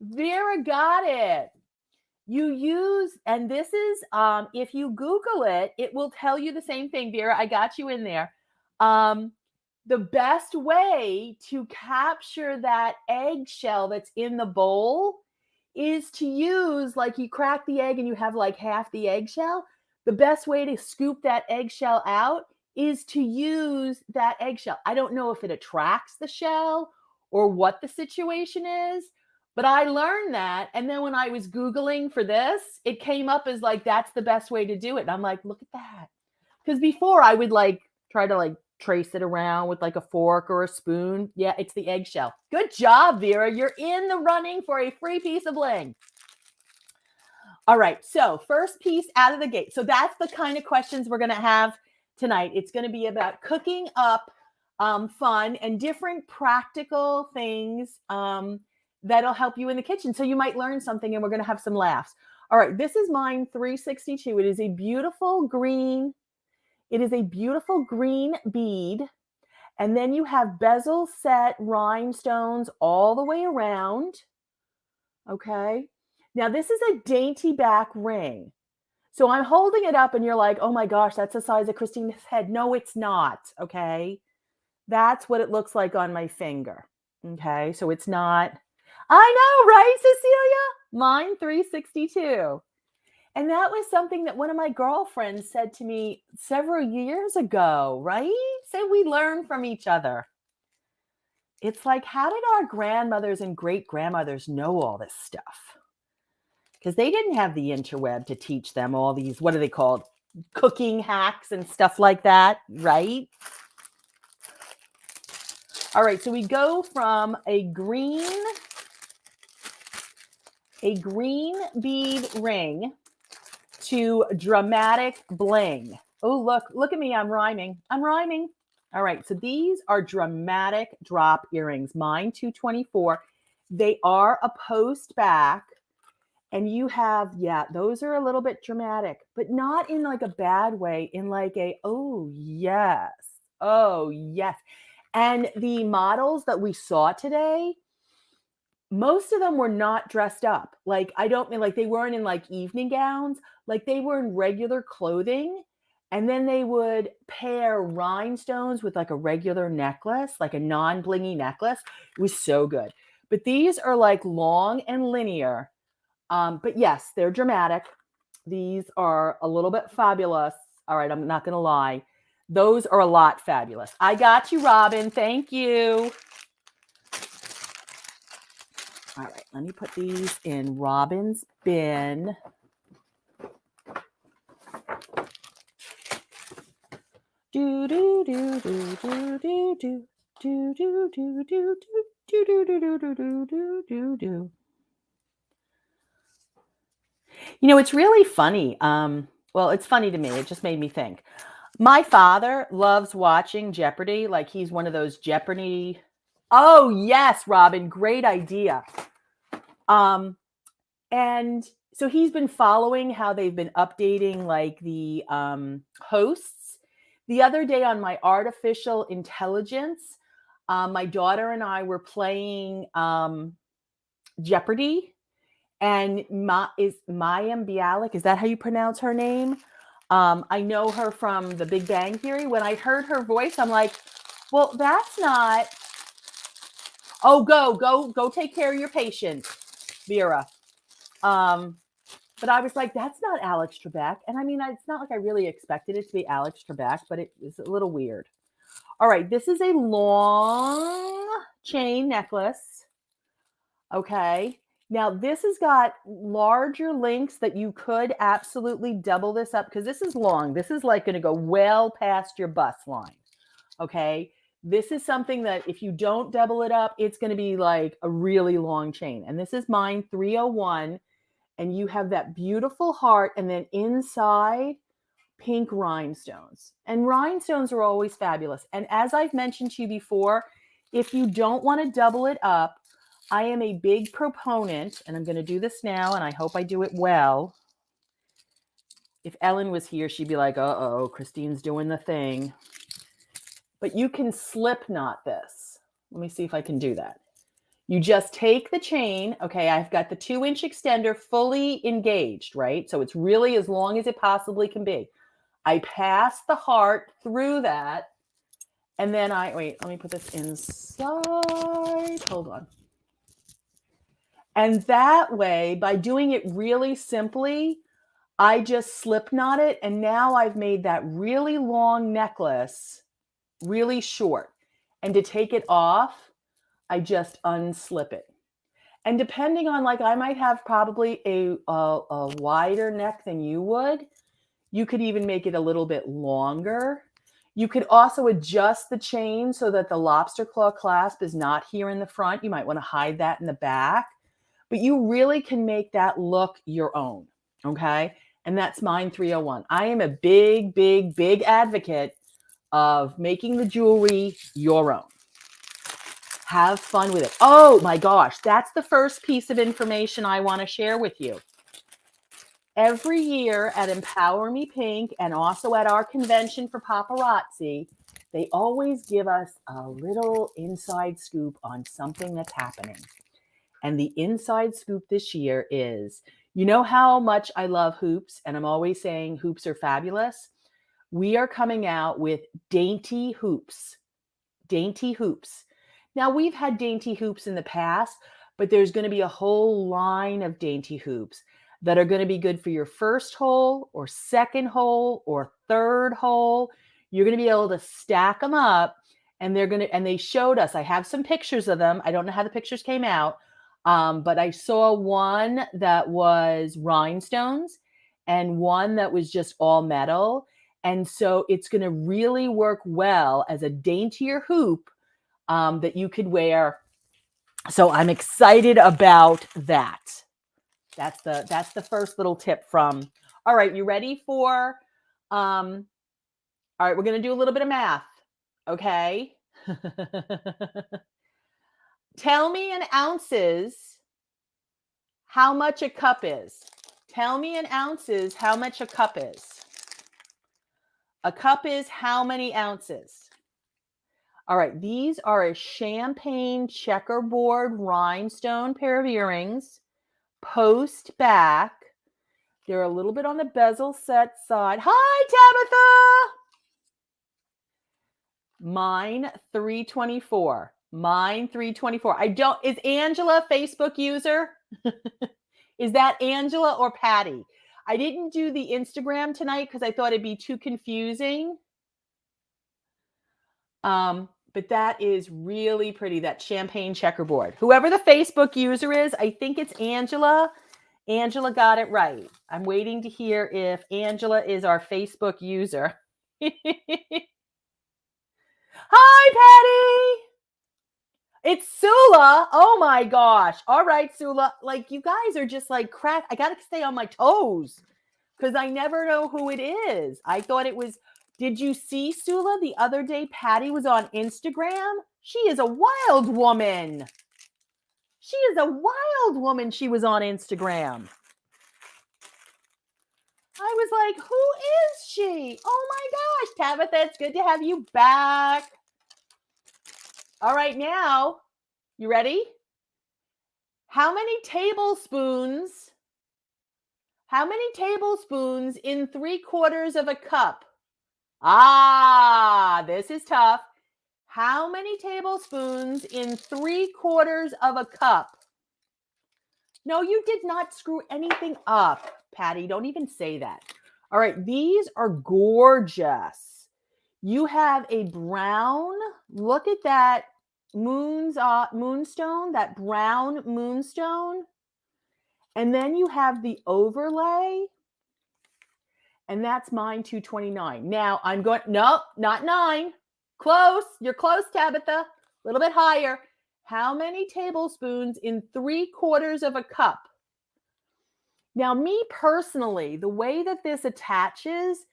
Vera got it. You use, and this is, if you Google it, it will tell you the same thing, Vera. I got you in there. The best way to capture that eggshell that's in the bowl is to use, like, you crack the egg and you have like half the eggshell. The best way to scoop that eggshell out is to use that eggshell. I don't know if it attracts the shell or what the situation is, but I learned that. And then when I was Googling for this, it came up as like, that's the best way to do it. And I'm like, look at that. Because before I would like try to like trace it around with like a fork or a spoon. Yeah, it's the eggshell. Good job, Vera. You're in the running for a free piece of bling. All right, so first piece out of the gate. So that's the kind of questions we're going to have tonight. It's going to be about cooking up fun and different practical things that'll help you in the kitchen. So you might learn something and we're going to have some laughs. All right, this is mine 362. It is a beautiful green. It is a beautiful green bead. And then you have bezel set rhinestones all the way around. Okay. Now this is a dainty back ring. So I'm holding it up and you're like, oh my gosh, that's the size of Christina's head. No, it's not. Okay. That's what it looks like on my finger. Okay. So it's not, I know, right, Cecilia? Mine 362. And that was something that one of my girlfriends said to me several years ago, right? So we learn from each other. It's like, how did our grandmothers and great grandmothers know all this stuff? Because they didn't have the interweb to teach them all these, what are they called? Cooking hacks and stuff like that, right? All right, so we go from a green bead ring to dramatic bling. Oh, look at me. I'm rhyming. All right. So these are dramatic drop earrings. Mine 224. They are a post back. And you have, yeah, those are a little bit dramatic, but not in like a bad way, in like a, oh, yes. Oh, yes. And the models that we saw today, most of them were not dressed up. Like, I don't mean like they weren't in like evening gowns, like they were in regular clothing. And then they would pair rhinestones with like a regular necklace, like a non-blingy necklace. It was so good. But these are like long and linear. But yes, they're dramatic. These are a little bit fabulous. All right, I'm not going to lie. Those are a lot fabulous. I got you, Robin. Thank you. All right, let me put these in Robin's bin. Do do do do do do do do do do do do do do do do do do do. You know, it's really funny. Well, it's funny to me. It just made me think. My father loves watching Jeopardy. Like he's one of those Jeopardy. Oh, yes, Robin, great idea. And so he's been following how they've been updating like the hosts. The other day on my artificial intelligence, my daughter and I were playing Jeopardy. And Mayim Bialik, is that how you pronounce her name? I know her from The Big Bang Theory. When I heard her voice, I'm like, well, that's not. Oh, go take care of your patient, Vera. But I was like, that's not Alex Trebek. And I mean, it's not like I really expected it to be Alex Trebek, but it was a little weird. All right, this is a long chain necklace. Okay. Now, this has got larger links that you could absolutely double this up because this is long. This is like going to go well past your bust line. Okay. This is something that if you don't double it up, it's going to be like a really long chain. And this is mine 301. And you have that beautiful heart and then inside pink rhinestones. And rhinestones are always fabulous. And as I've mentioned to you before, if you don't want to double it up, I am a big proponent, and I'm going to do this now, and I hope I do it well. If Ellen was here, she'd be like, uh-oh, Christine's doing the thing. But you can slip knot this. Let me see if I can do that. You just take the chain. Okay, I've got the 2-inch extender fully engaged, right? So it's really as long as it possibly can be. I pass the heart through that. And then wait, let me put this inside. Hold on. And that way, by doing it really simply, I just slip knot it. And now I've made that really long necklace really short. And to take it off, I just unslip it. And depending on, like, I might have probably a wider neck than you would. You could even make it a little bit longer. You could also adjust the chain so that the lobster claw clasp is not here in the front. You might want to hide that in the back, but you really can make that look your own. Okay. And that's mine 301. I am a big, big, big advocate of making the jewelry your own. Have fun with it. Oh my gosh. That's the first piece of information I want to share with you. Every year at Empower Me Pink and also at our convention for paparazzi, they always give us a little inside scoop on something that's happening. And the inside scoop this year is, you know how much I love hoops, and I'm always saying hoops are fabulous. We are coming out with Dainty Hoops. Dainty Hoops. Now, we've had Dainty Hoops in the past, but there's going to be a whole line of Dainty Hoops that are going to be good for your first hole or second hole or third hole. You're going to be able to stack them up, and they showed us, I have some pictures of them. I don't know how the pictures came out, but I saw one that was rhinestones and one that was just all metal. And so it's going to really work well as a daintier hoop that you could wear. So I'm excited about that. That's the first little tip from. All right, you ready for all right, we're going to do a little bit of math, okay? Tell me in ounces how much a cup is. Tell me in ounces how much a cup is. A cup is how many ounces? All right, these are a champagne checkerboard rhinestone pair of earrings, post back. They're a little bit on the bezel set side. Hi, Tabitha. Mine 324. Mine 324. Is Angela a Facebook user? Is that Angela or Patty? I didn't do the Instagram tonight because I thought it'd be too confusing. But that is really pretty, that champagne checkerboard. Whoever the Facebook user is, I think it's Angela. Angela got it right. I'm waiting to hear if Angela is our Facebook user. Hi, Patty. It's Sula. Oh my gosh. All right, Sula. Like, you guys are just like crack. I got to stay on my toes because I never know who it is. I thought it was. Did you see Sula the other day? Patty was on Instagram. She is a wild woman. She is a wild woman. She was on Instagram. I was like, who is she? Oh my gosh, Tabitha, it's good to have you back. All right, now, you ready? How many tablespoons in 3/4 of a cup? Ah, this is tough. How many tablespoons in 3/4 of a cup? No, you did not screw anything up, Patty. Don't even say that. All right, these are gorgeous. You have a brown, look at that moonstone, that brown moonstone. And then you have the overlay, and that's mine 229. Now I'm going, no, not 9. Close. You're close, Tabitha. A little bit higher. How many tablespoons in 3/4 of a cup? Now, me personally, the way that this attaches,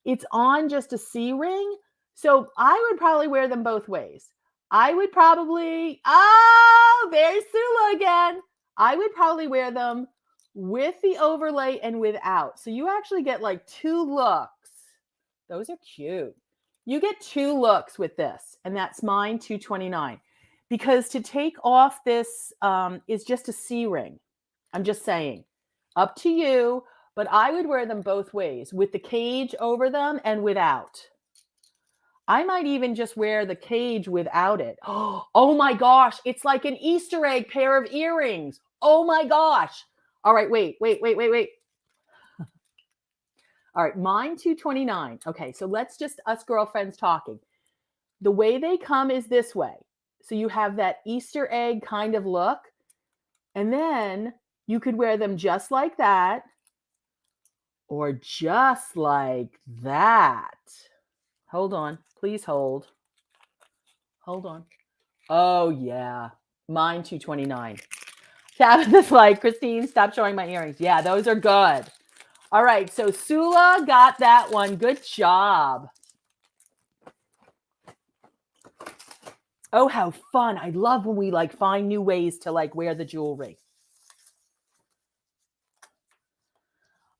it's on just a C-ring. So I would probably wear them both ways. I would probably, there's Sula again. I would probably wear them with the overlay and without. So you actually get like 2 looks. Those are cute. You get 2 looks with this, and that's mine 229. because to take off this is just a C ring. I'm just saying, up to you, but I would wear them both ways, with the cage over them and without. I might even just wear the cage without it. Oh my gosh, it's like an Easter egg pair of earrings. Oh my gosh. All right, wait. All right, mine $229. Okay, so let's just us girlfriends talking. The way they come is this way. So you have that Easter egg kind of look, and then you could wear them just like that or just like that. Hold on, please hold. Hold on. Oh yeah, mine $229. Tabitha's like, Christine, stop showing my earrings. Yeah, those are good. All right, so Sula got that one. Good job. Oh, how fun. I love when we like find new ways to like wear the jewelry.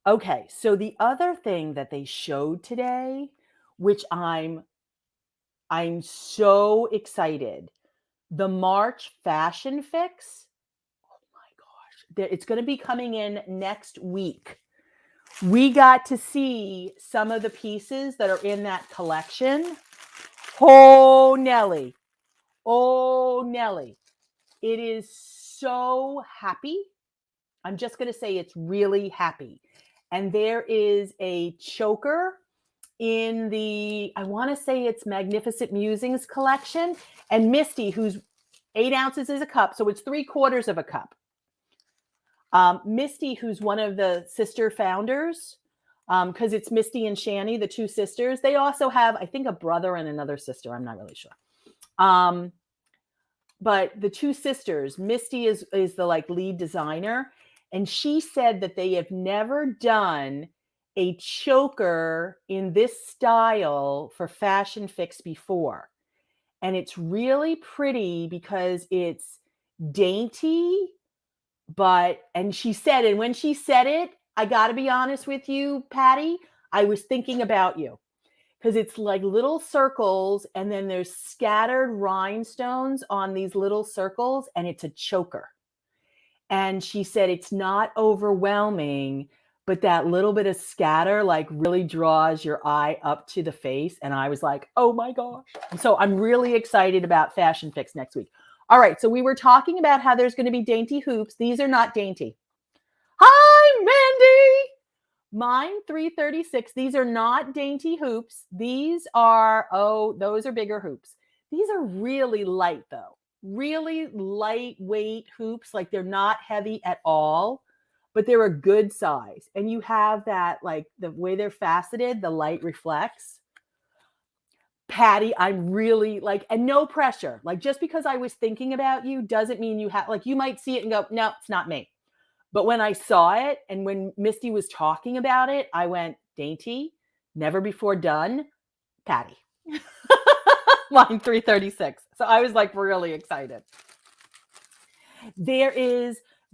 Okay, so the other thing that they showed today, which I'm so excited, the March Fashion Fix. Oh my gosh, it's going to be coming in next week. We got to see some of the pieces that are in that collection. Oh, Nelly. Oh, Nelly. It is so happy. I'm just going to say it's really happy. And there is a choker in the, I want to say it's Magnificent Musings collection. And Misty, who's 8 ounces is a cup, so it's 3/4 of a cup. Misty, who's one of the sister founders, because it's Misty and Shani, the 2 sisters. They also have, I think, a brother and another sister. I'm not really sure. But the 2 sisters, Misty is the like lead designer. And she said that they have never done a choker in this style for Fashion Fix before. And it's really pretty because it's dainty, and she said, and when she said it, I got to be honest with you, Patty, I was thinking about you. Because it's like little circles, and then there's scattered rhinestones on these little circles, and it's a choker. And she said it's not overwhelming, but that little bit of scatter like really draws your eye up to the face. And I was like, oh my gosh. So I'm really excited about Fashion Fix next week. All right, so we were talking about how there's going to be Dainty Hoops. These are not dainty. Hi, Mandy. Mine $336. These are not Dainty Hoops. These are, those are bigger hoops. These are really light though. Really lightweight hoops. Like they're not heavy at all, but they're a good size. And you have that, like the way they're faceted, the light reflects. Patty, I'm really like, and no pressure. Like just because I was thinking about you doesn't mean you have, like you might see it and go, no, it's not me. But when I saw it and when Misty was talking about it, I went, Dainty, never before done, Patty. Line 336. So I was like really excited. They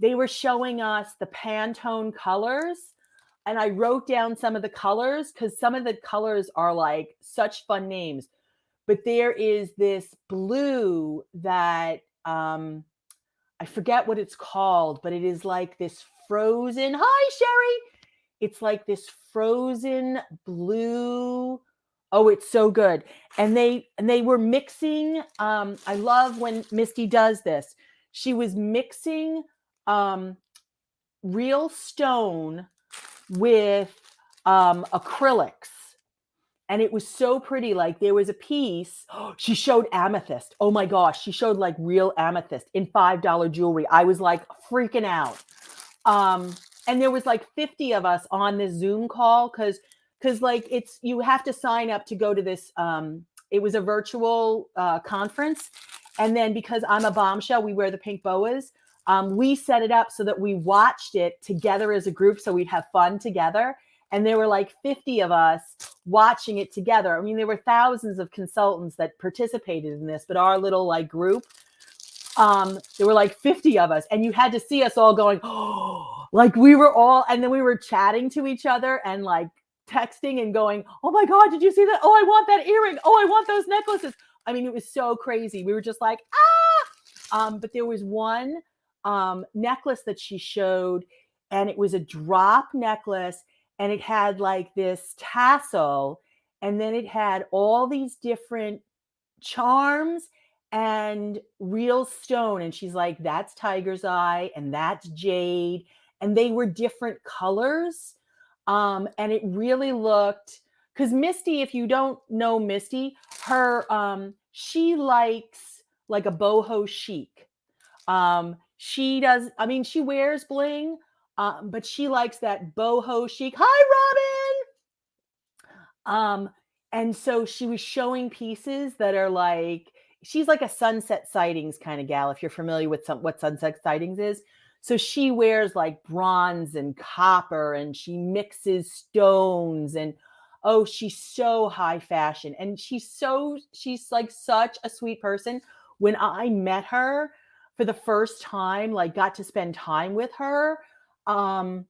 were showing us the Pantone Colors. And I wrote down some of the colors because some of the colors are like such fun names. But there is this blue that I forget what it's called, but it is like this frozen. Hi, Sherry. It's like this frozen blue. Oh, it's so good. And they were mixing. I love when Misty does this. She was mixing real stone with acrylics. And it was so pretty. Like there was a piece. She showed amethyst. Oh my gosh. She showed like real amethyst in $5 jewelry. I was like freaking out. And there was like 50 of us on this Zoom call because like you have to sign up to go to this. It was a virtual conference. And then because I'm a bombshell, we wear the pink boas. We set it up so that we watched it together as a group. So we'd have fun together. And there were like 50 of us watching it together. I mean, there were thousands of consultants that participated in this, but our little like group, there were like 50 of us. And you had to see us all going, oh, like we were all, and then we were chatting to each other and like texting and going, oh my God, did you see that? Oh, I want that earring. Oh, I want those necklaces. I mean, it was so crazy. We were just like, ah. But there was one necklace that she showed, and it was a drop necklace, and it had like this tassel, and then it had all these different charms and real stone. And she's like, that's tiger's eye, and that's jade, and they were different colors. And it really looked, because Misty, if you don't know Misty, her she likes like a boho chic. She does, I mean, she wears bling, but she likes that boho chic. Hi, Robin. And so she was showing pieces that are like, she's like a Sunset Sightings kind of gal, if you're familiar with what Sunset Sightings is. So she wears like bronze and copper, and she mixes stones, and oh, she's so high fashion, and she's like such a sweet person. When I met her for the first time, like got to spend time with her, um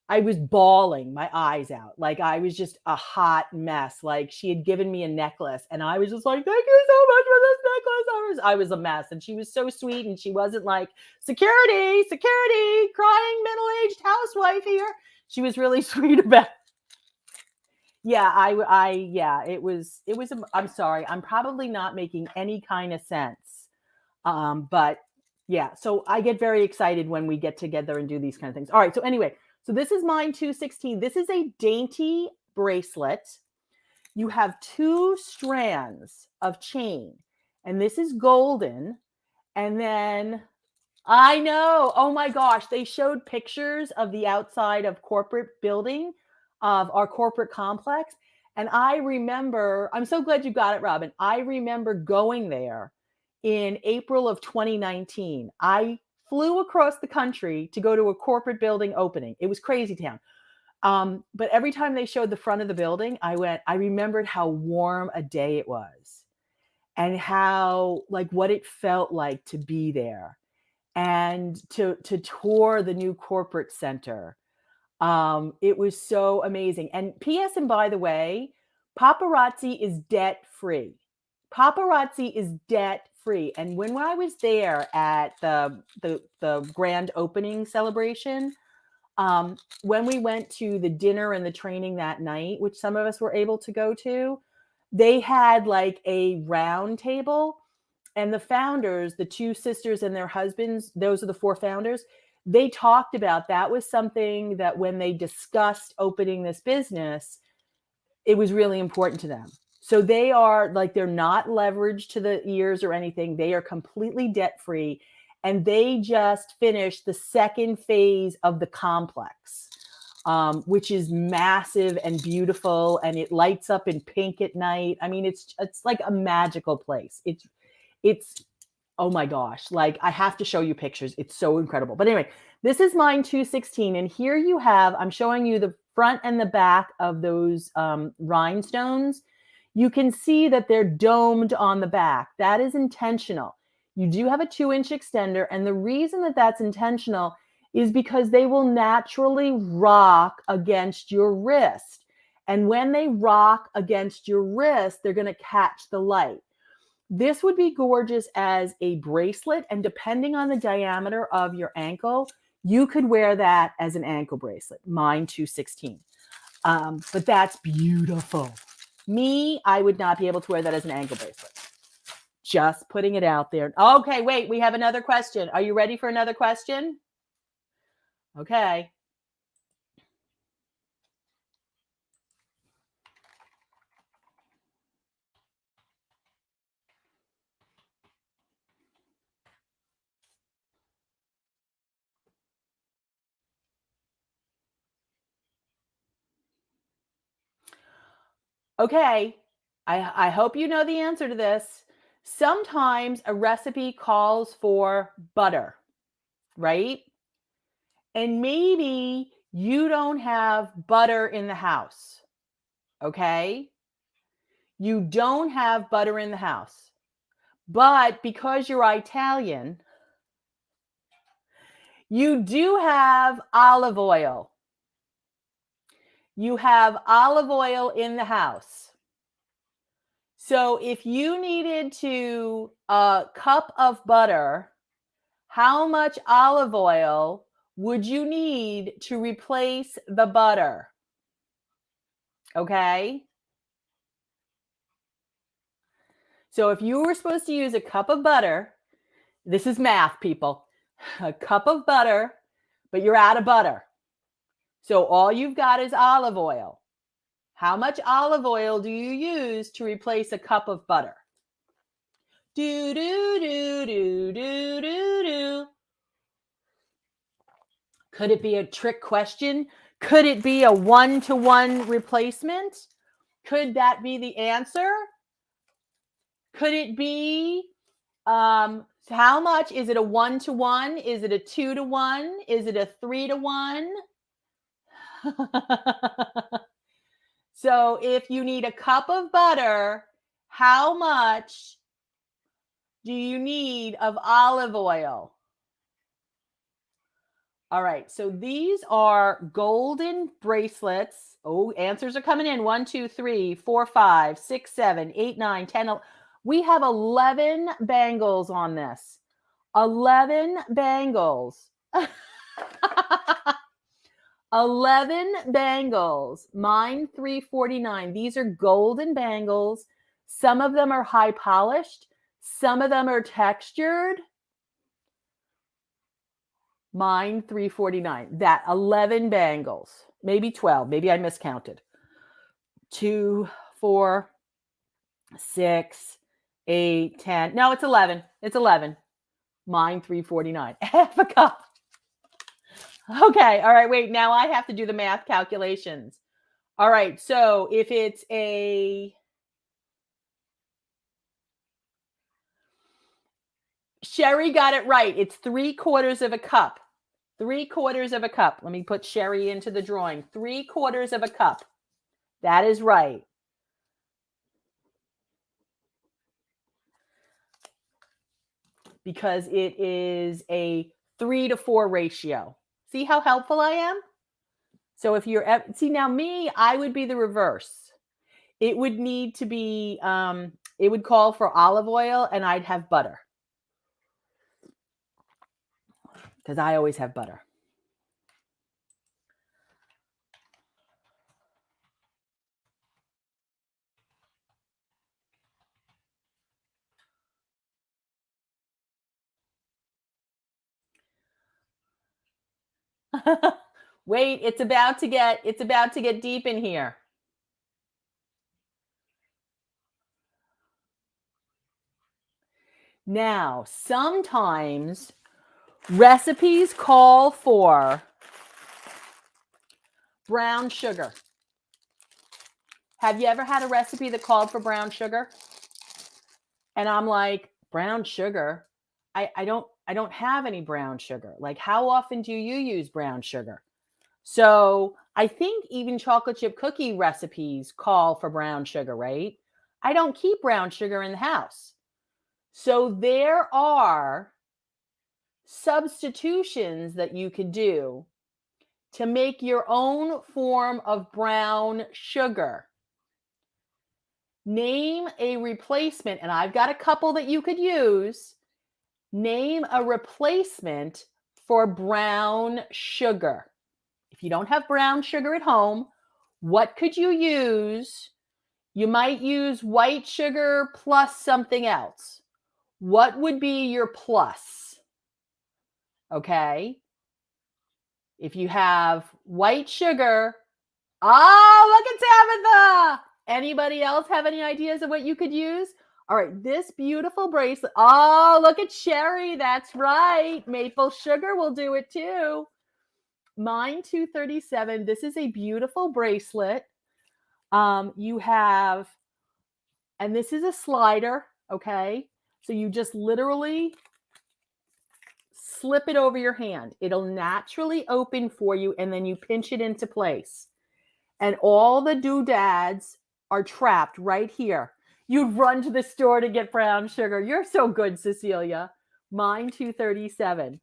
I was bawling my eyes out. Like I was just a hot mess. Like she had given me a necklace, and I was just like, thank you so much for this necklace. I was a mess. And she was so sweet, and she wasn't like, security, security, crying middle-aged housewife here. She was really sweet about. Yeah, yeah, I'm sorry. I'm probably not making any kind of sense. But yeah, so I get very excited when we get together and do these kind of things. All right. So anyway, so this is mine 216. This is a dainty bracelet. You have 2 strands of chain, and this is golden. And then I know, oh my gosh, they showed pictures of the outside of corporate building of our corporate complex. And I remember, I'm so glad you got it, Robin. I remember going there in April of 2019. I flew across the country to go to a corporate building opening. It was crazy town. But every time they showed the front of the building, I remembered how warm a day it was, and how, like, what it felt like to be there, and to tour the new corporate center. It was so amazing. And P.S. And by the way, paparazzi is debt free. Paparazzi is debt free. And when I was there at the grand opening celebration, when we went to the dinner and the training that night, which some of us were able to go to, they had like a round table, and the founders, the 2 sisters and their husbands, those are the 4 founders, they talked about that was something that when they discussed opening this business, it was really important to them. So they are like, they're not leveraged to the ears or anything. They are completely debt free. And they just finished the 2nd phase of the complex, which is massive and beautiful. And it lights up in pink at night. I mean, it's like a magical place. It's oh my gosh, like I have to show you pictures. It's so incredible. But anyway, this is mine 216. And here you have, I'm showing you the front and the back of those rhinestones. You can see that they're domed on the back. That is intentional. You do have a 2-inch extender. And the reason that that's intentional is because they will naturally rock against your wrist. And when they rock against your wrist, they're going to catch the light. This would be gorgeous as a bracelet, and depending on the diameter of your ankle, you could wear that as an ankle bracelet. Mine 216. But that's beautiful. Me, I would not be able to wear that as an ankle bracelet. Just putting it out there. Okay, wait, we have another question. Are you ready for another question? Okay. Okay, I hope you know the answer to this. Sometimes a recipe calls for butter, right? And maybe you don't have butter in the house, okay? You don't have butter in the house. But because you're Italian, you do have olive oil. You have olive oil in the house. So if you needed to a cup of butter How much olive oil would you need to replace the butter? Okay. So if you were supposed to use a cup of butter, this is math, people, a cup of butter, but you're out of butter. So all you've got is olive oil. How much olive oil do you use to replace a cup of butter? Do, do, do, do, do, do, do. Could it be a trick question? Could it be a one-to-one replacement? Could that be the answer? Could it be how much? Is it a 1-to-1? Is it a 2-to-1? Is it a 3-to-1? So if you need a cup of butter, how much do you need of olive oil? All right, so these are golden bracelets. Oh, answers are coming in. 1, 2, 3, 4, 5, 6, 7, 8, 9, 10. We have 11 bangles on this. 11 bangles. 11 bangles. Mine $3.49. These are golden bangles. Some of them are high polished. Some of them are textured. Mine $3.49. That 11 bangles. Maybe 12. Maybe I miscounted. 2, 4, 6, 8, 10. No, it's 11. It's 11. Mine $3.49. Half a cup. Okay. All right. Wait. Now I have to do the math calculations. All right. So if it's a Sherry got it right. It's 3/4 of a cup. 3/4 of a cup. Let me put Sherry into the drawing. 3/4 of a cup. That is right. Because it is a 3-to-4 ratio. See how helpful I am? So if you're see now me, I would be the reverse. It would need to be it would call for olive oil and I'd have butter. Because I always have butter. Wait, it's about to get deep in here. Now, sometimes recipes call for brown sugar. Have you ever had a recipe that called for brown sugar? And I'm like, brown sugar? I don't have any brown sugar. Like, how often do you use brown sugar? So I think even chocolate chip cookie recipes call for brown sugar, right? I don't keep brown sugar in the house. So there are substitutions that you could do to make your own form of brown sugar. Name a replacement, and I've got a couple that you could use. Name a replacement for brown sugar. If you don't have brown sugar at home, what could you use? You might use white sugar plus something else. What would be your plus? Okay. If you have white sugar, look at Tabitha. Anybody else have any ideas of what you could use? All right, this beautiful bracelet. Oh, look at Sherry. That's right. Maple sugar will do it too. Mine $2.37. This is a beautiful bracelet. You have, and this is a slider, okay? So you just literally slip it over your hand. It'll naturally open for you, and then you pinch it into place. And all the doodads are trapped right here. You'd run to the store to get brown sugar. You're so good, Cecilia. Mine $2.37.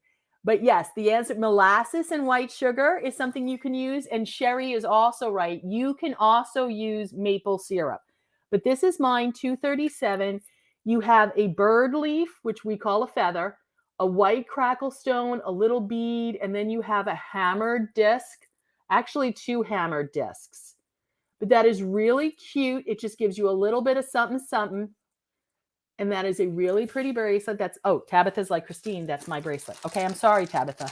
But yes, the answer, molasses and white sugar is something you can use. And Sherry is also right. You can also use maple syrup. But this is mine $2.37. You have a bird leaf, which we call a feather, a white crackle stone, a little bead, and then you have a hammered disc, actually 2 hammered discs. But that is really cute. It just gives you a little bit of something, something. And that is a really pretty bracelet. That's, oh, Tabitha's like, Christine, that's my bracelet. Okay, I'm sorry, Tabitha.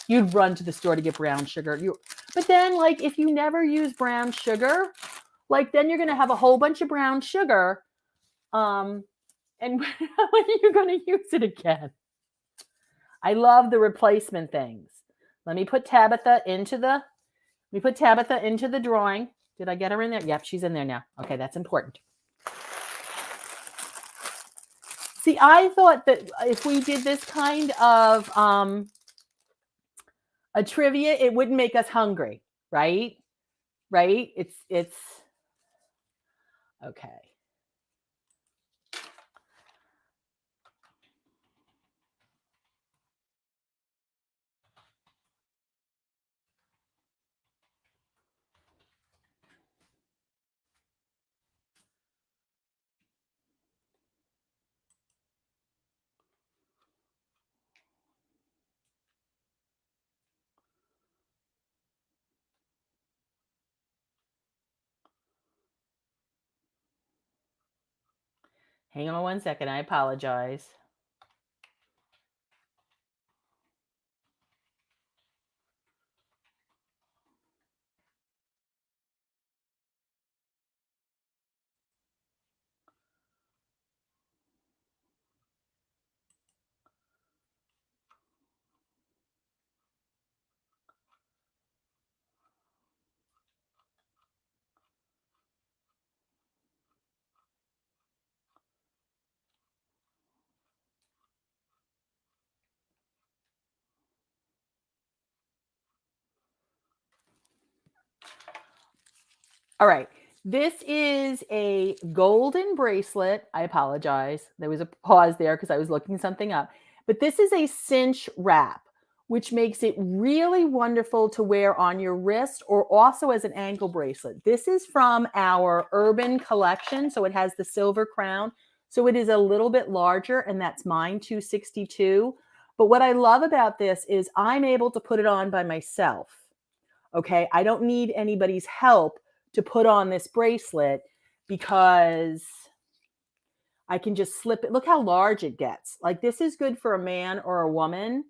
You'd run to the store to get brown sugar. But then, like, if you never use brown sugar, like, then you're going to have a whole bunch of brown sugar. And when are you going to use it again? I love the replacement things. Let me put Tabitha into the drawing. Did I get her in there? Yep, she's in there now. Okay, that's important. See, I thought that if we did this kind of a trivia, it wouldn't make us hungry, right? Right? It's okay. Hang on one second. I apologize. All right. This is a golden bracelet. I apologize. There was a pause there because I was looking something up. But this is a cinch wrap, which makes it really wonderful to wear on your wrist or also as an ankle bracelet. This is from our Urban collection. So it has the silver crown. So it is a little bit larger, and that's mine, 262. But what I love about this is I'm able to put it on by myself. Okay. I don't need anybody's help to put on this bracelet because I can just slip it. Look how large it gets. Like, this is good for a man or a woman.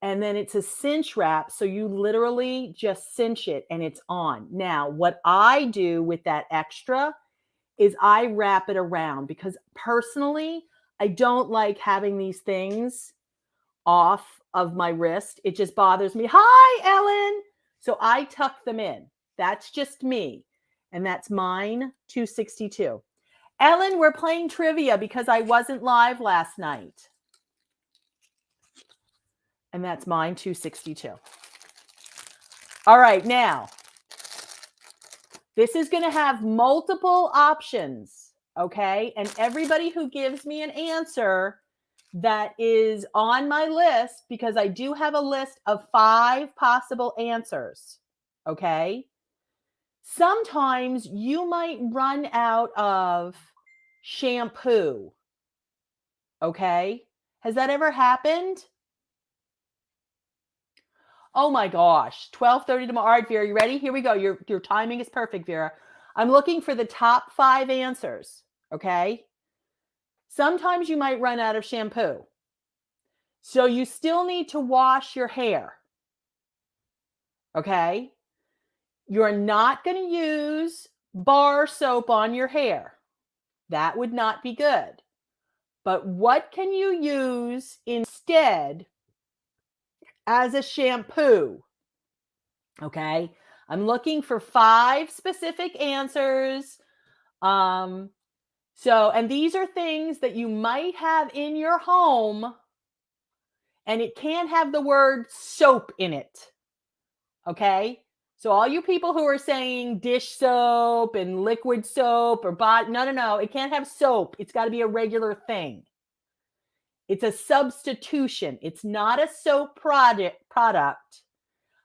And then it's a cinch wrap. So you literally just cinch it and it's on. Now, what I do with that extra is I wrap it around because personally, I don't like having these things off of my wrist. It just bothers me. Hi, Ellen. So I tuck them in. That's just me. And that's mine, 262. Ellen, we're playing trivia because I wasn't live last night. And that's mine, 262. All right, now, this is going to have multiple options, okay? And everybody who gives me an answer that is on my list, because I do have a list of 5 possible answers, okay? Sometimes you might run out of shampoo. Okay? Has that ever happened? Oh my gosh. 12:30 tomorrow. All right, Vera, you ready? Here we go. Your timing is perfect, Vera. I'm looking for the top 5 answers. Okay? Sometimes you might run out of shampoo. So you still need to wash your hair. Okay? You're not going to use bar soap on your hair. That would not be good. But what can you use instead as a shampoo? Okay. I'm looking for 5 specific answers. And these are things that you might have in your home, and it can't have the word soap in it. Okay. So all you people who are saying dish soap and liquid soap or no. It can't have soap. It's got to be a regular thing. It's a substitution. It's not a soap product.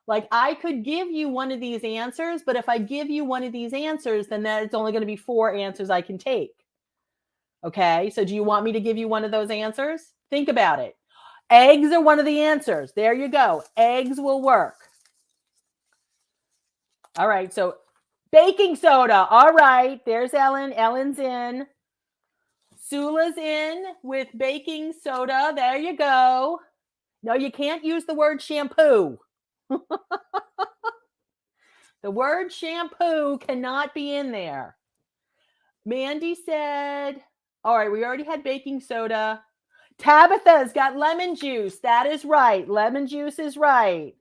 Like, I could give you one of these answers, but if I give you one of these answers, then it's only going to be 4 answers I can take. Okay. So do you want me to give you one of those answers? Think about it. Eggs are one of the answers. There you go. Eggs will work. All right. So baking soda. All right. There's Ellen. Ellen's in. Sula's in with baking soda. There you go. No, you can't use the word shampoo. The word shampoo cannot be in there. Mandy said, all right, we already had baking soda. Tabitha's got lemon juice. That is right. Lemon juice is right.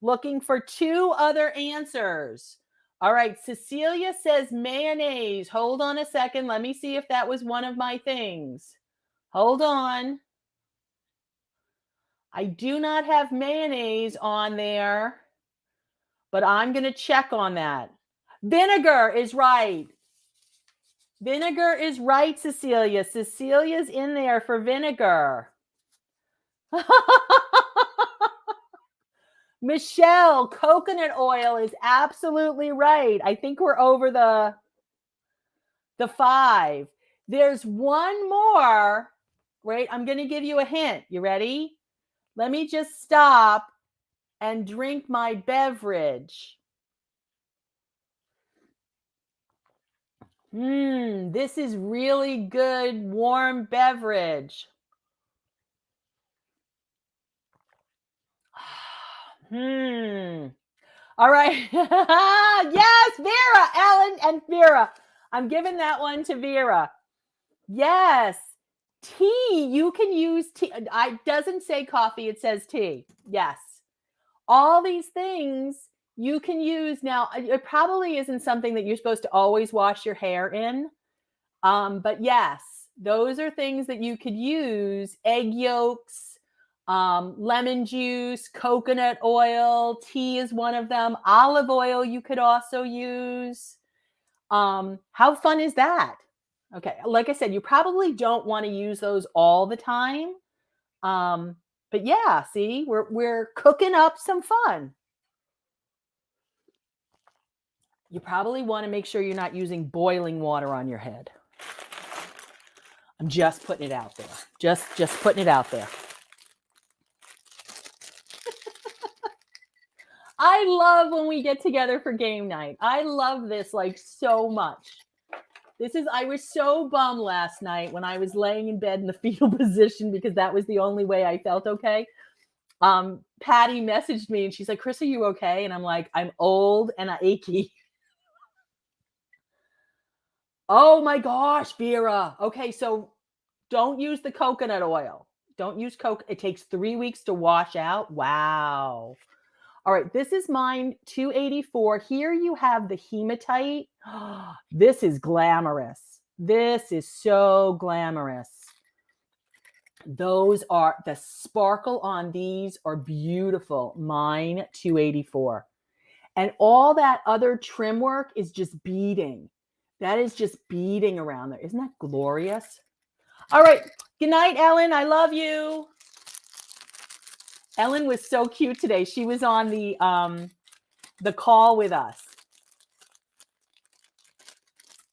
Looking for two other answers. All right, Cecilia says mayonnaise. Hold on a second. Let me see if that was one of my things. Hold on. I do not have mayonnaise on there, but I'm going to check on that. Vinegar is right. Vinegar is right, Cecilia. Cecilia's in there for vinegar. Michelle, coconut oil is absolutely right. I think we're over the 5. There's one more, right? I'm going to give you a hint. You ready? Let me just stop and drink my beverage. This is really good warm beverage. All right. Yes, Vera, Ellen, and Vera. I'm giving that one to Vera. Yes. Tea. You can use tea. It doesn't say coffee. It says tea. Yes. All these things you can use. Now, it probably isn't something that you're supposed to always wash your hair in. But yes, those are things that you could use. Egg yolks, lemon juice, coconut oil, tea is one of them. Olive oil you could also use. How fun is that? Okay, like I said, you probably don't want to use those all the time. But yeah, see, we're cooking up some fun. You probably want to make sure you're not using boiling water on your head. I'm just putting it out there. Just putting it out there. I love when we get together for game night. I love this like so much. I was so bummed last night when I was laying in bed in the fetal position because that was the only way I felt okay. Patty messaged me and she's like, Chris, are you okay? And I'm like, I'm old and achy. Oh my gosh, Vera. Okay, so don't use the coconut oil. Don't use Coke. It takes 3 weeks to wash out. Wow. All right, this is mine, 284. Here you have the hematite. This is glamorous. This is so glamorous. Those are, the sparkle on these are beautiful. Mine, 284. And all that other trim work is just beading. That is just beading around there. Isn't that glorious? All right. Good night, Ellen. I love you. Ellen was so cute today. She was on the call with us.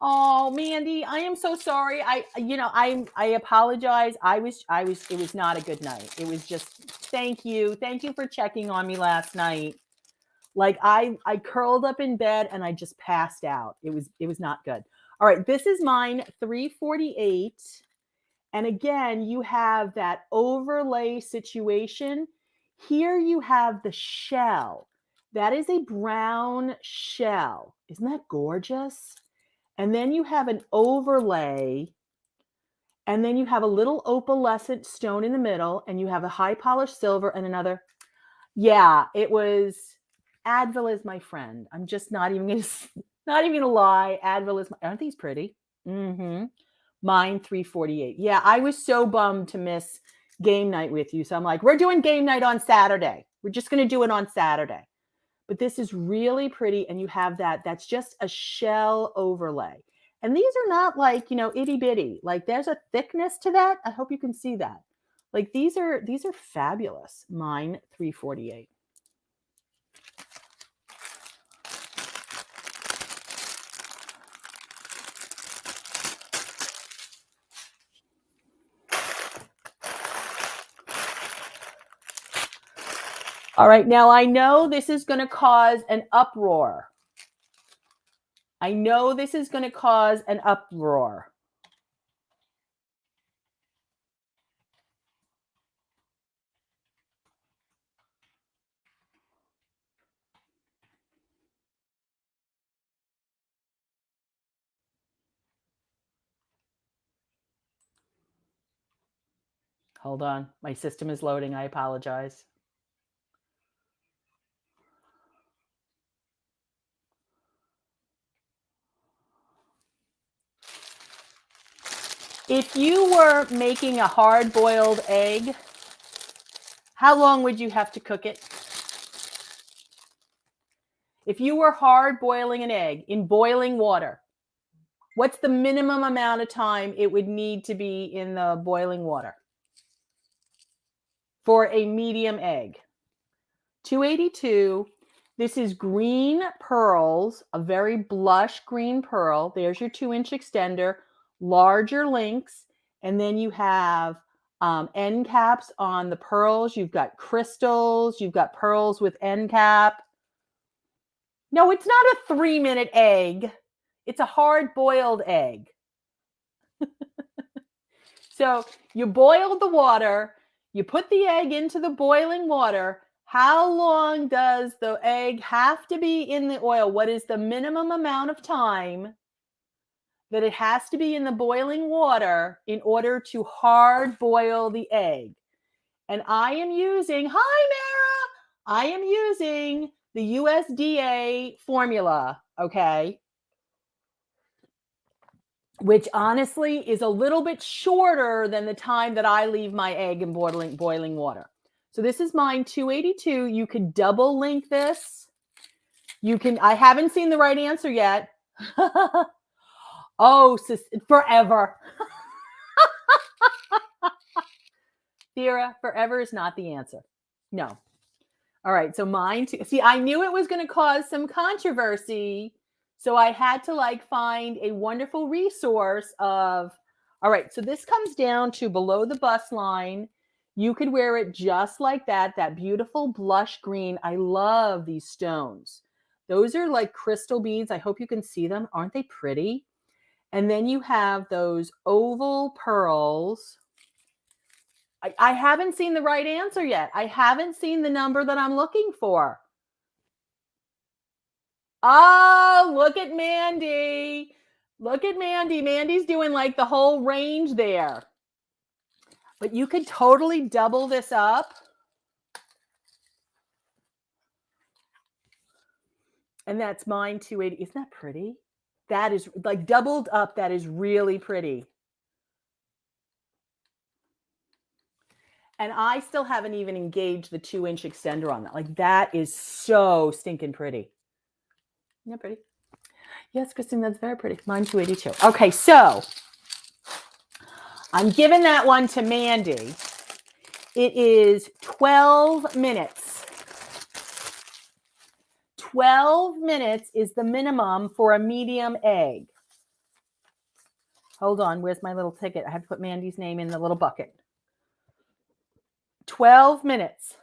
Oh, Mandy, I am so sorry. I apologize. It was not a good night. It was just, thank you. Thank you for checking on me last night. Like I curled up in bed and I just passed out. It was not good. All right, this is mine, 348. And again, you have that overlay situation. Here you have the shell. That is a brown shell. Isn't that gorgeous? And then you have an overlay. And then you have a little opalescent stone in the middle. And you have a high polished silver and another. Yeah, it was, Advil is my friend. I'm just not even gonna lie. Advil is aren't these pretty? Mm-hmm. Mine, 348. Yeah, I was so bummed to miss game night with you. So I'm like, we're doing game night on Saturday. We're just going to do it on Saturday. But this is really pretty. And you have that's just a shell overlay. And these are not like, itty bitty. Like there's a thickness to that. I hope you can see that. Like these are fabulous. Mine, 348. All right, now I know this is going to cause an uproar. I know this is going to cause an uproar. Hold on. My system is loading. I apologize. If you were making a hard-boiled egg, how long would you have to cook it? If you were hard boiling an egg in boiling water, what's the minimum amount of time it would need to be in the boiling water for a medium egg? 282. This is green pearls, a very blush green pearl. There's your 2-inch extender, larger links, and then you have end caps on the pearls. You've got crystals. You've got pearls with end cap. No, it's not a 3-minute egg. It's a hard-boiled egg. So you boil the water. You put the egg into the boiling water. How long does the egg have to be in the oil? What is the minimum amount of time that it has to be in the boiling water in order to hard boil the egg? And I am using, hi, Mara, I am using the USDA formula, okay? Which honestly is a little bit shorter than the time that I leave my egg in boiling water. So this is mine 282. You could double link this. You can, I haven't seen the right answer yet. Oh, forever. Thera, forever is not the answer. No. All right, so mine too. See, I knew it was going to cause some controversy, so I had to like find a wonderful resource of, all right, so this comes down to below the bust line. You could wear it just like that, that beautiful blush green. I love these stones. Those are like crystal beads. I hope you can see them. Aren't they pretty? And then you have those oval pearls. I haven't seen the right answer yet. I haven't seen the number that I'm looking for. Oh, look at Mandy. Look at Mandy. Mandy's doing like the whole range there. But you could totally double this up. And that's mine 280. Isn't that pretty? That is like doubled up. That is really pretty. And I still haven't even engaged the 2-inch extender on that. Like that is so stinking pretty. Isn't that pretty? Yes, Christine, that's very pretty. Mine 282. Okay, so I'm giving that one to Mandy. It is 12 minutes. 12 minutes is the minimum for a medium egg. Hold on, where's my little ticket? I have to put Mandy's name in the little bucket. 12 minutes.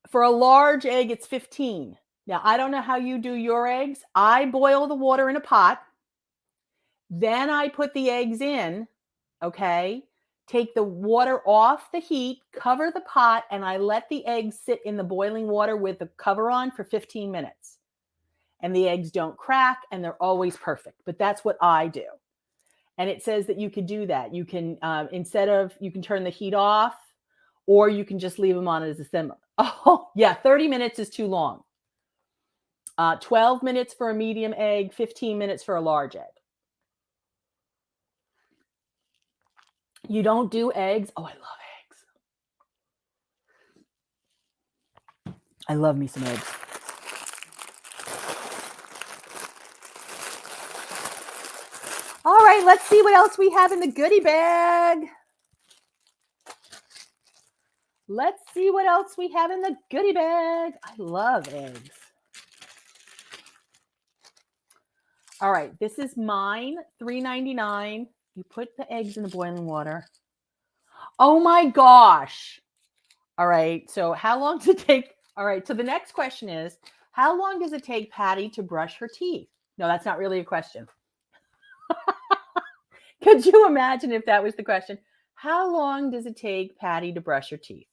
For a large egg, it's 15. Now, I don't know how you do your eggs. I boil the water in a pot. Then I put the eggs in, okay? Take the water off the heat, cover the pot, and I let the eggs sit in the boiling water with the cover on for 15 minutes. And the eggs don't crack, and they're always perfect. But that's what I do. And it says that you could do that. You can, you can turn the heat off, or you can just leave them on as a simmer. Oh, yeah, 30 minutes is too long. 12 minutes for a medium egg, 15 minutes for a large egg. You don't do eggs? Oh, I love eggs. I love me some eggs. All right, let's see what else we have in the goodie bag. Let's see what else we have in the goodie bag. I love eggs. All right, this is mine, $3.99. You put the eggs in the boiling water. Oh my gosh. All right. So how long does it take? All right. So the next question is, how long does it take Patty to brush her teeth? No, that's not really a question. Could you imagine if that was the question? How long does it take Patty to brush her teeth?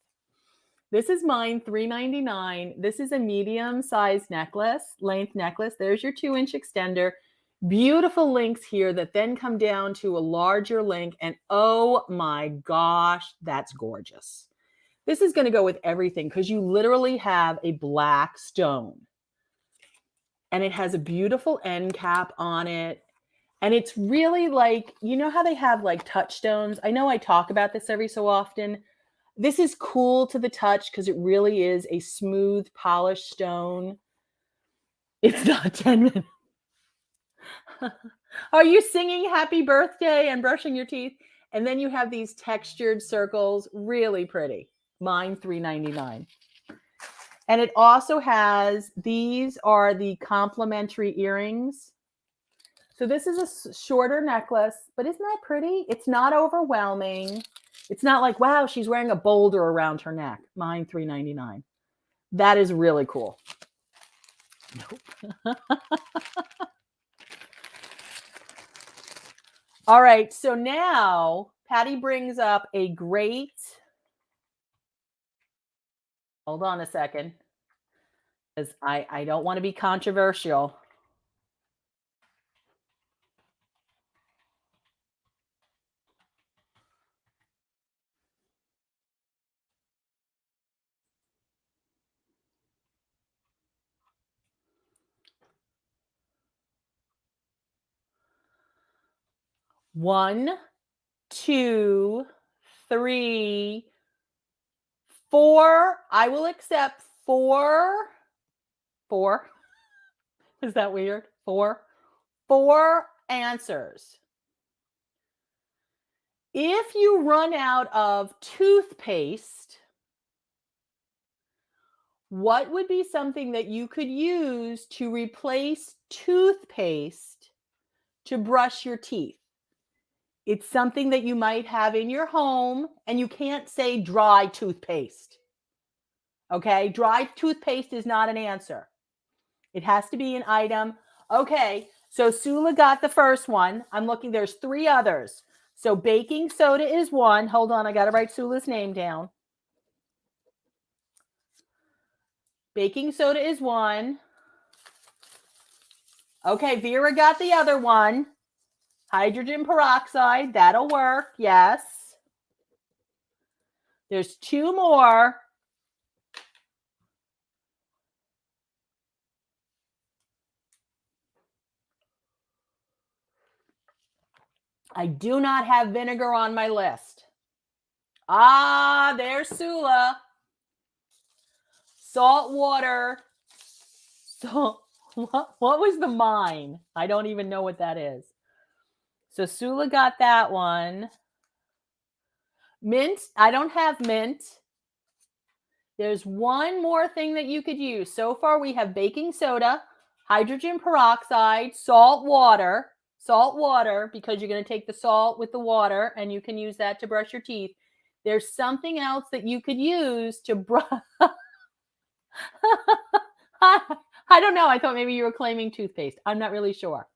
This is mine, $3.99. This is a medium-sized necklace, length necklace. There's your 2-inch extender. Beautiful links here that then come down to a larger link. And oh my gosh, that's gorgeous. This is going to go with everything because you literally have a black stone. And it has a beautiful end cap on it. And it's really like, you know how they have like touchstones? I know I talk about this every so often. This is cool to the touch because it really is a smooth, polished stone. It's not 10 minutes. Are you singing happy birthday and brushing your teeth? And then you have these textured circles, really pretty. Mine, $3.99. And it also has, these are the complimentary earrings. So this is a shorter necklace, but isn't that pretty? It's not overwhelming. It's not like, wow, she's wearing a boulder around her neck. Mine, $3.99. That is really cool. Nope. All right, so now Patty brings up a great, hold on a second, because I don't want to be controversial. One, two, three, four. I will accept four. Four. Is that weird? Four answers. If you run out of toothpaste, what would be something that you could use to replace toothpaste to brush your teeth? It's something that you might have in your home, and you can't say dry toothpaste. Okay? Dry toothpaste is not an answer. It has to be an item. Okay, so Sula got the first one. I'm looking, there's 3 others. So baking soda is one. Hold on, I got to write Sula's name down. Baking soda is one. Okay, Vera got the other one. Hydrogen peroxide, that'll work, yes. There's 2 more. I do not have vinegar on my list. Ah, there's Sula. Salt water. So what was the mine? I don't even know what that is. So Sula got that one. Mint. I don't have mint. There's one more thing that you could use. So far, we have baking soda, hydrogen peroxide, salt water, because you're going to take the salt with the water and you can use that to brush your teeth. There's something else that you could use to brush. I don't know. I thought maybe you were claiming toothpaste. I'm not really sure.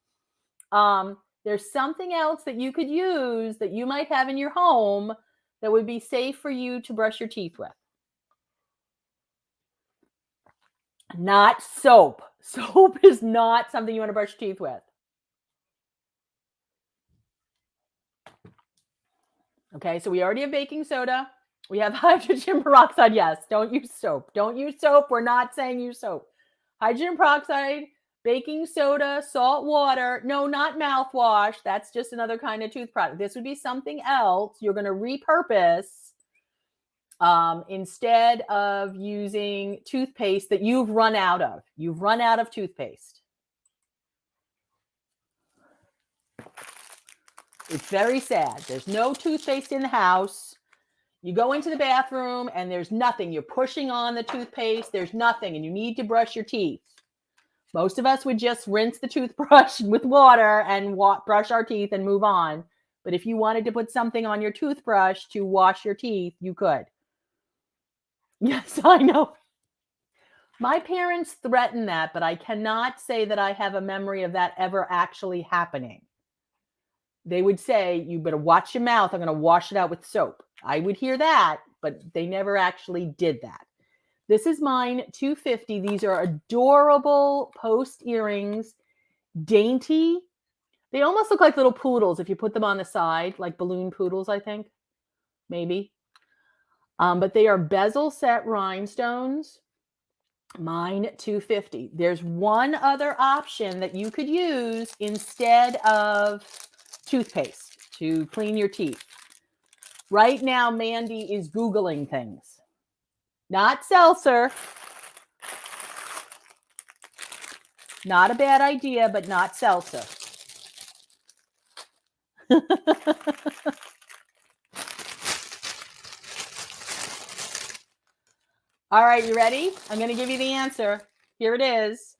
There's something else that you could use that you might have in your home that would be safe for you to brush your teeth with. Not soap. Soap is not something you want to brush your teeth with. Okay, so we already have baking soda. We have hydrogen peroxide. Yes, don't use soap. Don't use soap. We're not saying use soap. Hydrogen peroxide, baking soda, salt water. No, not mouthwash. That's just another kind of tooth product. This would be something else you're going to repurpose instead of using toothpaste that you've run out of. You've run out of toothpaste. It's very sad. There's no toothpaste in the house. You go into the bathroom and there's nothing. You're pushing on the toothpaste. There's nothing, and you need to brush your teeth. Most of us would just rinse the toothbrush with water and brush our teeth and move on. But if you wanted to put something on your toothbrush to wash your teeth, you could. Yes, I know. My parents threatened that, but I cannot say that I have a memory of that ever actually happening. They would say, "You better watch your mouth. I'm going to wash it out with soap." I would hear that, but they never actually did that. This is mine, 250. These are adorable post earrings, dainty. They almost look like little poodles if you put them on the side, like balloon poodles, I think, maybe. But they are bezel set rhinestones. Mine, 250. There's one other option that you could use instead of toothpaste to clean your teeth. Right now, Mandy is Googling things. Not seltzer. Not a bad idea, but not seltzer. All right, you ready? I'm going to give you the answer. Here it is.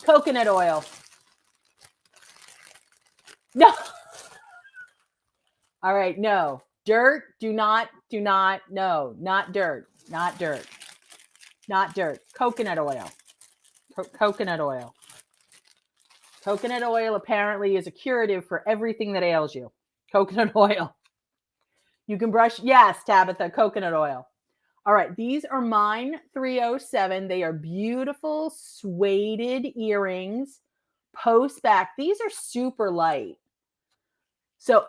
Coconut oil. No. All right, no. Dirt, do not, no. Not dirt. Not dirt. Not dirt. Coconut oil. Coconut oil. Coconut oil apparently is a curative for everything that ails you. Coconut oil. You can brush, yes, Tabitha, coconut oil. All right, these are mine 307. They are beautiful suede earrings, post back. These are super light. So,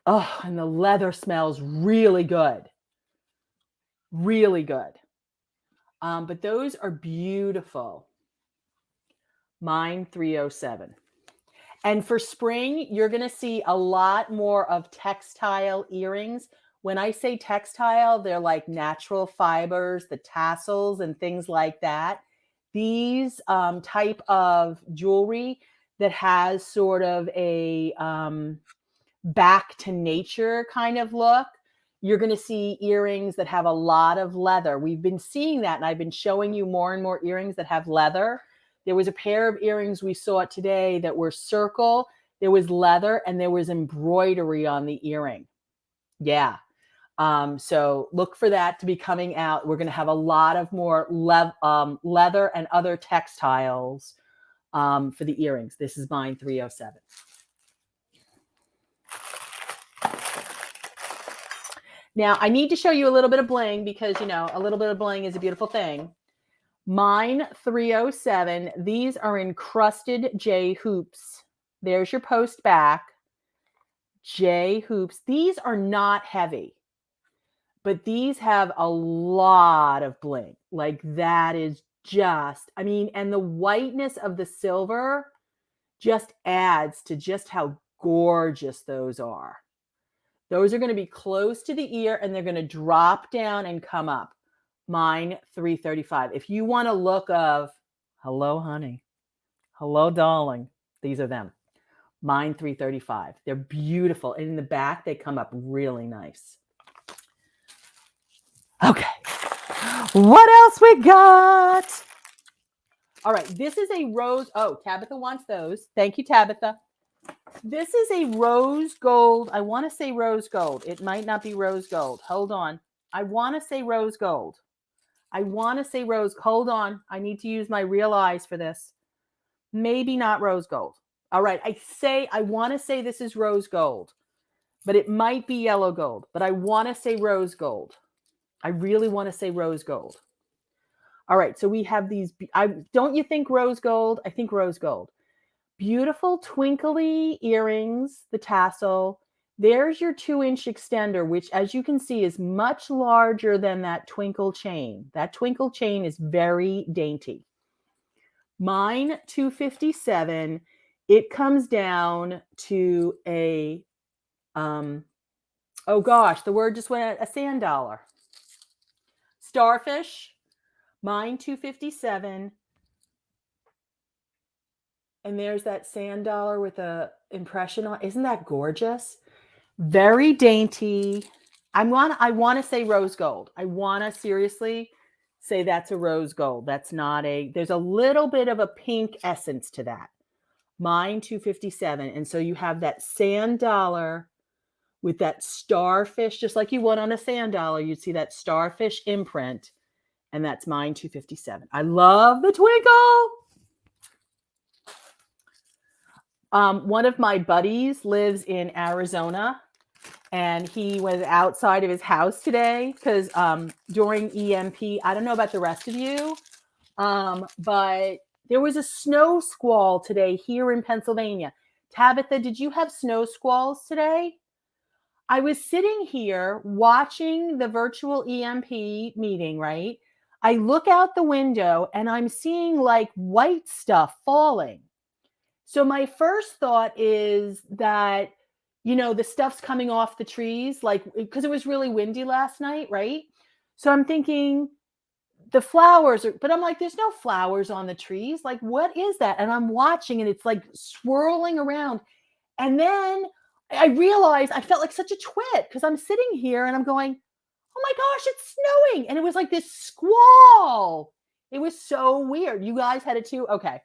oh, and the leather smells really good. Really good. But those are beautiful. Mine 307. And for spring, you're going to see a lot more of textile earrings. When I say textile, they're like natural fibers, the tassels and things like that. These type of jewelry that has sort of a back to nature kind of look, you're going to see earrings that have a lot of leather. We've been seeing that, and I've been showing you more and more earrings that have leather. There was a pair of earrings we saw today that were circle. There was leather and there was embroidery on the earring. Yeah. So look for that to be coming out. We're going to have a lot of more leather and other textiles for the earrings. This is mine 307. Now I need to show you a little bit of bling because, you know, a little bit of bling is a beautiful thing. Mine 307. These are encrusted J hoops. There's your post back. J hoops. These are not heavy, but these have a lot of bling. Like that is just, I mean, and the whiteness of the silver just adds to just how gorgeous those are. Those are going to be close to the ear and they're going to drop down and come up. Mine 335. If you want a look of hello, honey, hello, darling, these are them. Mine 335. They're beautiful. And in the back, they come up really nice. Okay. What else we got? All right. This is a rose. Oh, Tabitha wants those. Thank you, Tabitha. This is a rose gold. I want to say rose gold. It might not be rose gold. Hold on. I want to say rose gold. Hold on. I need to use my real eyes for this. Maybe not rose gold. All right. I want to say this is rose gold, but it might be yellow gold. But I want to say rose gold. I really want to say rose gold. All right. So we have these. Don't you think rose gold? I think rose gold. Beautiful twinkly earrings, the tassel. There's your 2-inch extender, which as you can see is much larger than that twinkle chain. That twinkle chain is very dainty. Mine 257, it comes down to a, oh gosh, the word just went, a sand dollar. Starfish, mine 257. And there's that sand dollar with a impression on. Isn't that gorgeous? Very dainty. I want to say rose gold. I want to seriously say that's a rose gold. That's not there's a little bit of a pink essence to that. Mine 257. And so you have that sand dollar with that starfish, just like you would on a sand dollar. You'd see that starfish imprint, and that's mine, $2.57. I love the twinkle. One of my buddies lives in Arizona, and he was outside of his house today because during EMP, I don't know about the rest of you, but there was a snow squall today here in Pennsylvania. Tabitha, did you have snow squalls today? I was sitting here watching the virtual EMP meeting, right? I look out the window and I'm seeing like white stuff falling. So my first thought is that, you know, the stuff's coming off the trees, like, because it was really windy last night, right? So I'm thinking the flowers are, but I'm like, there's no flowers on the trees. Like, what is that? And I'm watching and it's like swirling around. And then I realized I felt like such a twit because I'm sitting here and I'm going, oh my gosh, it's snowing. And it was like this squall. It was so weird. You guys had it too? Okay.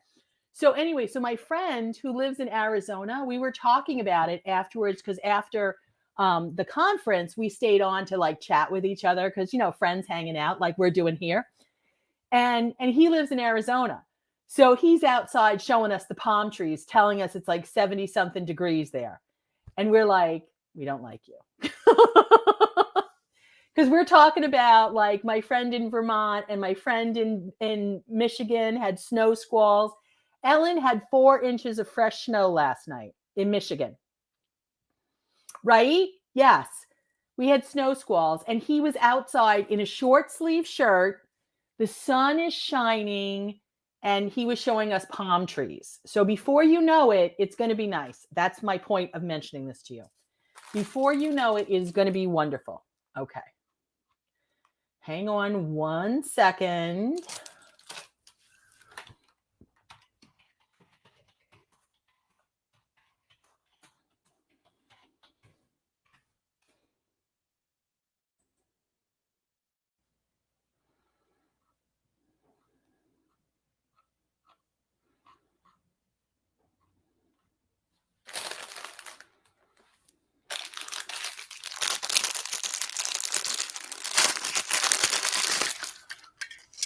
So anyway, so my friend who lives in Arizona, we were talking about it afterwards because after the conference, we stayed on to like chat with each other because, you know, friends hanging out like we're doing here. And he lives in Arizona. So he's outside showing us the palm trees, telling us it's like 70 something degrees there. And we're like, we don't like you. Because we're talking about like my friend in Vermont and my friend in Michigan had snow squalls. Ellen had 4 inches of fresh snow last night in Michigan. Right? Yes. We had snow squalls and he was outside in a short sleeve shirt. The sun is shining and he was showing us palm trees. So before you know it, it's going to be nice. That's my point of mentioning this to you. Before you know it, it's going to be wonderful. Okay. Hang on 1 second.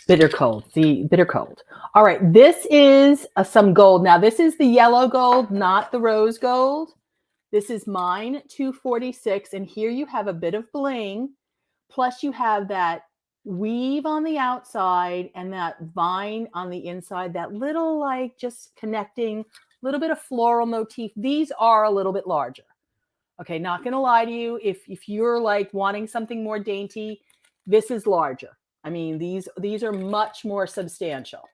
Bitter cold, the bitter cold. All right, this is some gold. Now, this is the yellow gold, not the rose gold. This is mine, $2.46, and here you have a bit of bling, plus you have that weave on the outside and that vine on the inside, that little like just connecting, little bit of floral motif. These are a little bit larger. Okay, not gonna lie to you, if you're like wanting something more dainty, this is larger. I mean, these are much more substantial.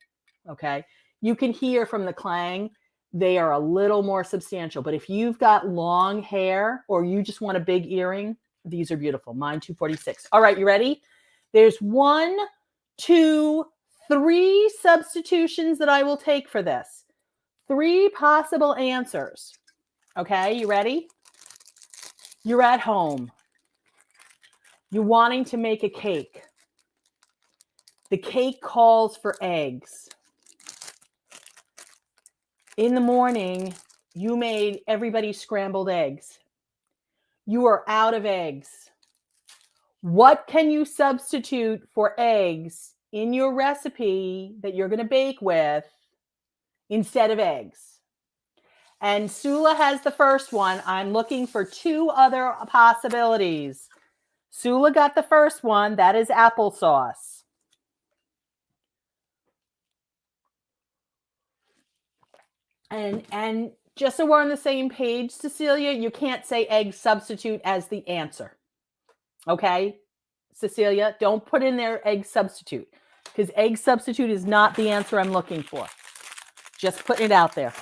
Okay, you can hear from the clang, they are a little more substantial. But if you've got long hair or you just want a big earring, these are beautiful. Mine, $2.46. All right, you ready? There's 1, 2, 3 substitutions that I will take for this. 3 possible answers. Okay, you ready? You're at home. You're wanting to make a cake. The cake calls for eggs. In the morning, you made everybody scrambled eggs. You are out of eggs. What can you substitute for eggs in your recipe that you're going to bake with instead of eggs? And Sula has the first one. I'm looking for 2 other possibilities. Sula got the first one. That is applesauce. And just so we're on the same page, Cecilia, you can't say egg substitute as the answer. Okay? Cecilia, don't put in there egg substitute because egg substitute is not the answer I'm looking for. Just putting it out there.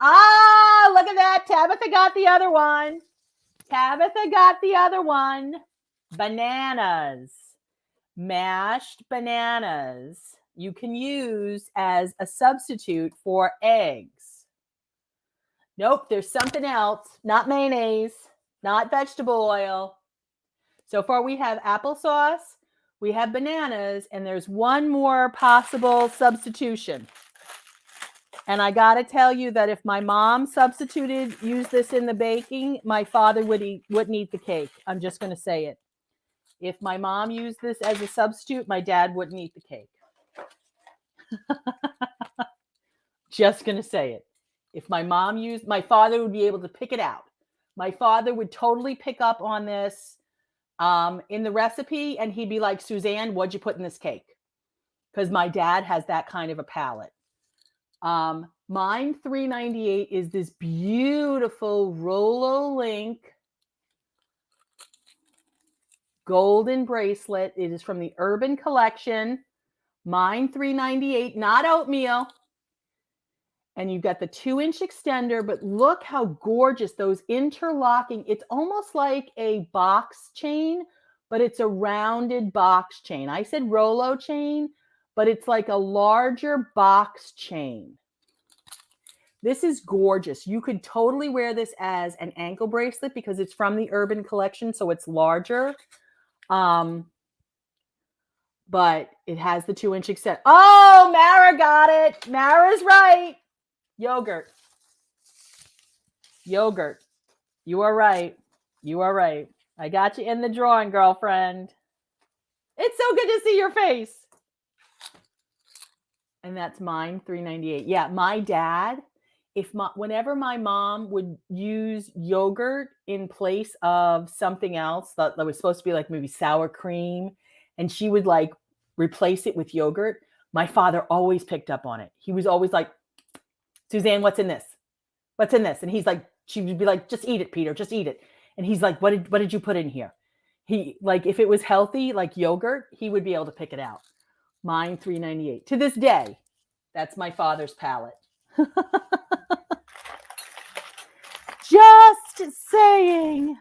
Look at that. Tabitha got the other one. Tabitha got the other one. Bananas. Mashed bananas you can use as a substitute for eggs. Nope, there's something else. Not mayonnaise, not vegetable oil. So far we have applesauce, we have bananas, and there's one more possible substitution. And I got to tell you that if my mom used this in the baking, my father wouldn't eat the cake. I'm just going to say it. If my mom used this as a substitute, my dad wouldn't eat the cake. Just going to say it. If my mom used, my father would be able to pick it out. My father would totally pick up on this in the recipe, and he'd be like, Suzanne, what'd you put in this cake? Because my dad has that kind of a palate. Mine $3.98 is this beautiful Rolo Link golden bracelet. It is from the Urban Collection. Mine $3.98, not oatmeal. And you've got the 2-inch extender, but look how gorgeous those interlocking. It's almost like a box chain, but it's a rounded box chain. I said Rolo chain, but it's like a larger box chain. This is gorgeous. You could totally wear this as an ankle bracelet because it's from the Urban Collection, so it's larger. But it has the 2-inch extent. Oh, Mara got it. Mara's right. Yogurt. Yogurt. You are right. You are right. I got you in the drawing, girlfriend. It's so good to see your face. And that's mine, $3.98. Yeah, my dad, whenever my mom would use yogurt in place of something else that was supposed to be like maybe sour cream, and she would like replace it with yogurt, my father always picked up on it. He was always like, Suzanne, what's in this? What's in this? And he's like, she would be like, just eat it, Peter, just eat it. And he's like, what did you put in here? He, like, if it was healthy, like yogurt, he would be able to pick it out. Mine, $3.98. To this day, that's my father's palate. Just saying.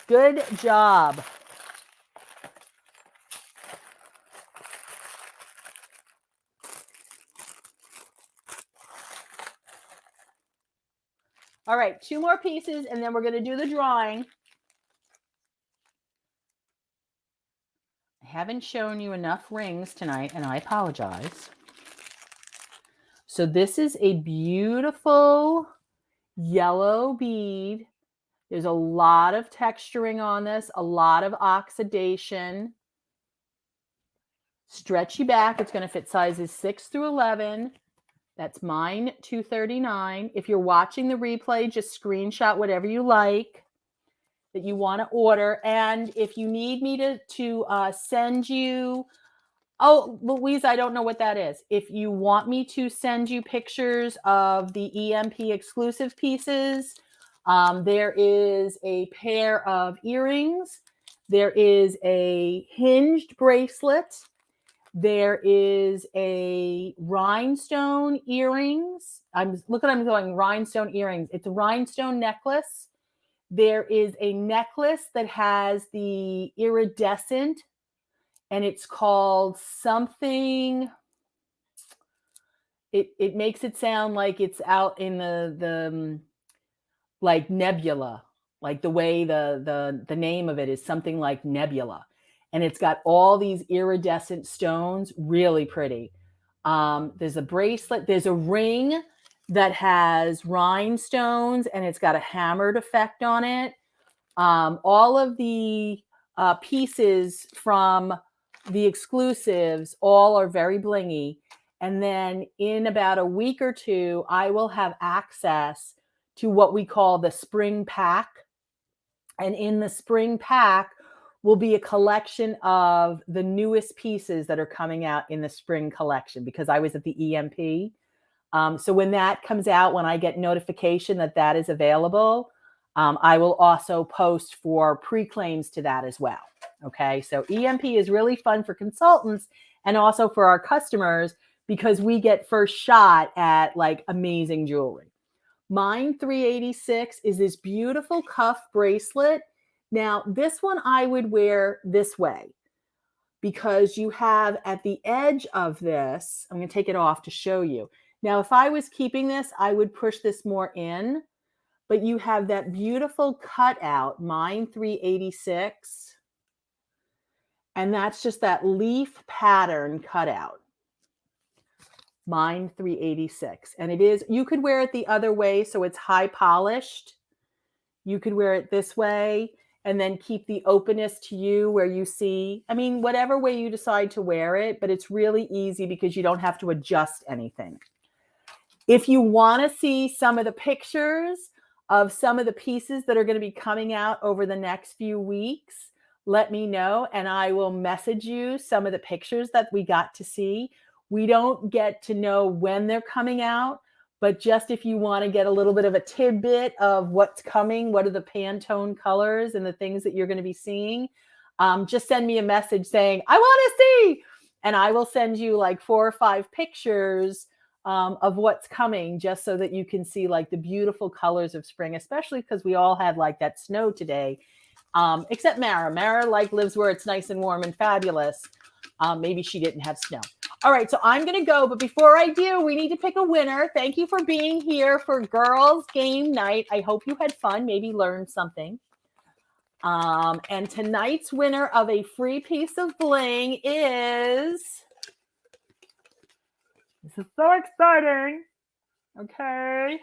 Good job. All right, 2 more pieces, and then we're going to do the drawing. I haven't shown you enough rings tonight, and I apologize. So this is a beautiful yellow bead. There's a lot of texturing on this, a lot of oxidation. Stretchy back. It's going to fit sizes 6 through 11. That's mine, $2.39. If you're watching the replay, just screenshot whatever you like that you want to order. And if you need me to send you, oh, Louise, I don't know what that is. If you want me to send you pictures of the EMP exclusive pieces, there is a pair of earrings. There is a hinged bracelet. There is a rhinestone earrings. I'm going rhinestone earrings. It's a rhinestone necklace. There is a necklace that has the iridescent, and it's called something. It makes it sound like it's out in the like nebula, like the way the name of it is something like nebula. And it's got all these iridescent stones, really pretty. There's a bracelet. There's a ring that has rhinestones, and it's got a hammered effect on it. All of the pieces from the exclusives all are very blingy. And then in about a week or 2, I will have access to what we call the spring pack. And in the spring pack will be a collection of the newest pieces that are coming out in the spring collection, because I was at the EMP. So when that comes out, when I get notification that that is available, I will also post for pre-claims to that as well. Okay, so EMP is really fun for consultants and also for our customers because we get first shot at like amazing jewelry. Mine $3.86 is this beautiful cuff bracelet. Now, this one I would wear this way because you have at the edge of this, I'm going to take it off to show you. Now, if I was keeping this, I would push this more in, but you have that beautiful cutout, mine $3.86. And that's just that leaf pattern cut out. Mine 386. And it is, you could wear it the other way, so it's high polished. You could wear it this way and then keep the openness to you where you see, I mean, whatever way you decide to wear it, but it's really easy because you don't have to adjust anything. If you want to see some of the pictures of some of the pieces that are going to be coming out over the next few weeks, let me know and I will message you some of the pictures that we got to see. We don't get to know when they're coming out, but just if you want to get a little bit of a tidbit of what's coming, what are the Pantone colors and the things that you're going to be seeing, just send me a message saying, I want to see, and I will send you like 4 or 5 pictures of what's coming, just so that you can see like the beautiful colors of spring, especially because we all had like that snow today, except Mara. Mara like lives where it's nice and warm and fabulous. Maybe she didn't have snow. All right, so I'm going to go. But before I do, we need to pick a winner. Thank you for being here for girls game night. I hope you had fun, maybe learned something. And tonight's winner of a free piece of bling is, this is so exciting. Okay.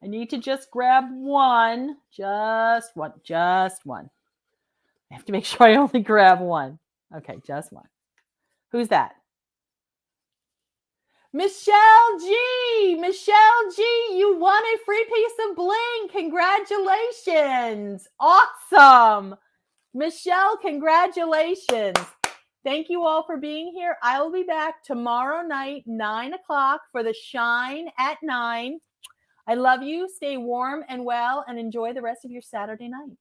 I need to just grab one. Just one. I have to make sure I only grab one. Okay, just one. Who's that? Michelle G. Michelle G, you won a free piece of bling. Congratulations. Awesome. Michelle, congratulations. Thank you all for being here. I will be back tomorrow night, 9 o'clock for the Shine at 9. I love you. Stay warm and well and enjoy the rest of your Saturday night.